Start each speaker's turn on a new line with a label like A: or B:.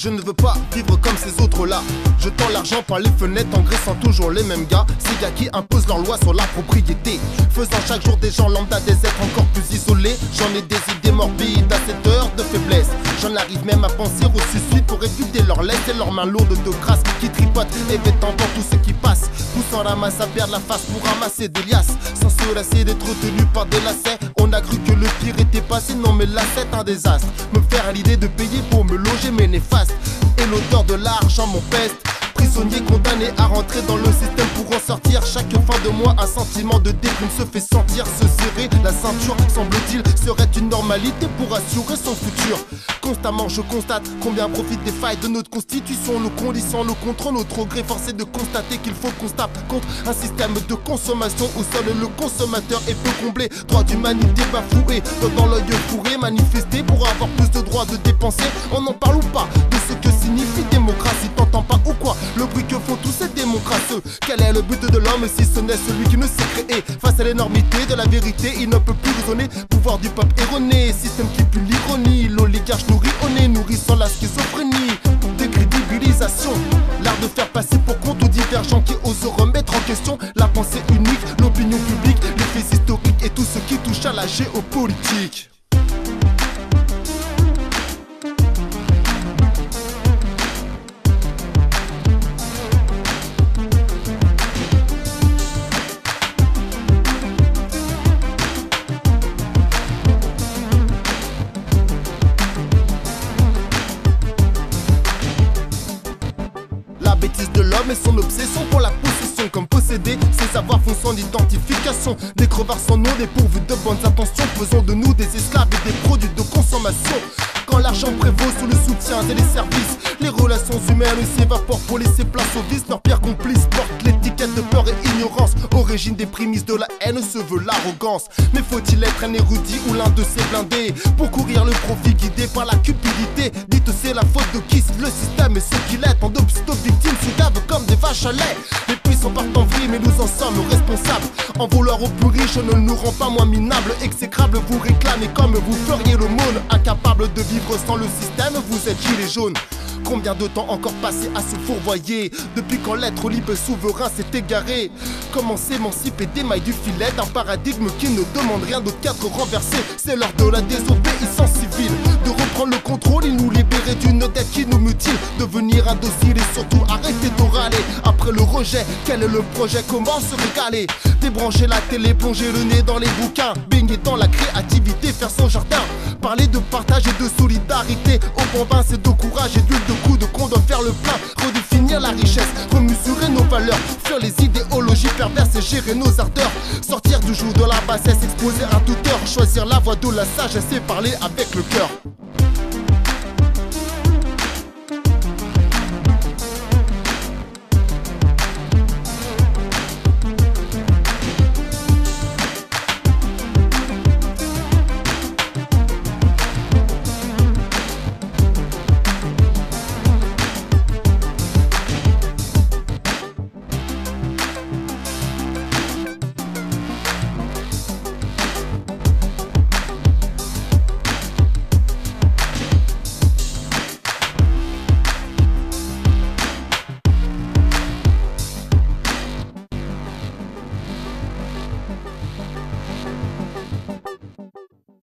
A: Je ne veux pas vivre comme ces autres-là. Je tends l'argent par les fenêtres, engraissant toujours les mêmes gars. Ces gars qui imposent leur loi sur la propriété, faisant chaque jour des gens lambda des êtres encore plus isolés. J'en ai des idées morbides à cette heure de faiblesse. J'en arrive même à penser au suicide pour éviter leur laisse et leurs mains lourdes de grâce qui tripotent et vêtant dans tout ce qui passe. Poussant la masse à perdre la face pour ramasser des liasses, sans se lasser d'être tenu par des lacets. On a cru que le pire était passé, non mais là c'est un désastre. Me faire à l'idée de payer pour me loger mais néfaste. Et l'odeur de l'argent m'empeste. Prisonnier condamné à rentrer dans le système pour en sortir. Chaque fin de mois un sentiment de déprime se fait sentir. Se serrer la ceinture semble-t-il serait une normalité pour assurer son futur. Constamment je constate combien profitent des failles de notre constitution. Nos conditions, nos contrôles, notre gré. Forcé de constater qu'il faut qu'on se tape contre un système de consommation où seul le consommateur est peu comblé. Droit d'humanité bafoué, dans l'œil fourré. Manifester pour avoir plus de droits de dépenser. On n'en parle ou pas de ce que signifie démocratie. T'entends pas ou quoi? Le bruit que font tous ces démons crasseux. Quel est le but de l'homme si ce n'est celui qui ne sait créer? Face à l'énormité de la vérité, il ne peut plus raisonner. Pouvoir du peuple erroné, système qui pue l'ironie. L'oligarche nourrit au nez, nourrissant la schizophrénie. Décrédibilisation, l'art de faire passer pour compte aux divergents qui osent remettre en question la pensée unique, l'opinion publique, les faits historiques et tout ce qui touche à la géopolitique. La bêtise de l'homme et son obsession pour la possession. Comme posséder, ses savoirs font son identification. Des crevards sans nom, dépourvus de bonnes intentions. Faisons de nous des esclaves et des produits de consommation. Quand l'argent prévaut sous le soutien et les services, les relations humaines s'évaporent pour laisser place aux vices. Leurs pires complices portent l'étiquette de peur et ignorance. Origine des prémices de la haine se veut l'arrogance. Mais faut-il être un érudit ou l'un de ces blindés pour courir le profit guidé par la cupidité? Dites c'est la faute de qui? Le système et ceux qui l'aident. En d'obstos victimes se gavent comme des vaches à lait. Les puissants partent en vrille mais nous en sommes responsables. En vouloir aux plus riches ne nous rend pas moins minables. Exécrables vous réclamez comme vous feriez l'aumône. Incapables de vivre sans le système, vous êtes gilets jaunes. Combien de temps encore passé à se fourvoyer? Depuis quand l'être libre et souverain s'est égaré? Comment s'émanciper des mailles du filet d'un paradigme qui ne demande rien d'autre qu'être renversé? C'est l'heure de la désobéissance civile, de reprendre le contrôle et nous libérer d'une dette qui nous mutile. Devenir indocile et surtout arrêter de râler. Après le rejet, quel est le projet? Comment se régaler? Débrancher la télé, plonger le nez dans les bouquins, baigner dans la créativité, faire son jardin. Parler de partage et de solidarité. Au bon vin c'est de courage et d'huile de coude qu'on doit faire le plein. Redéfinir la richesse, remesurer nos valeurs, fuir les idéologies perverses et gérer nos ardeurs. Sortir du joug de la bassesse, exposer un tuteur, choisir la voie de la sagesse et parler avec le cœur.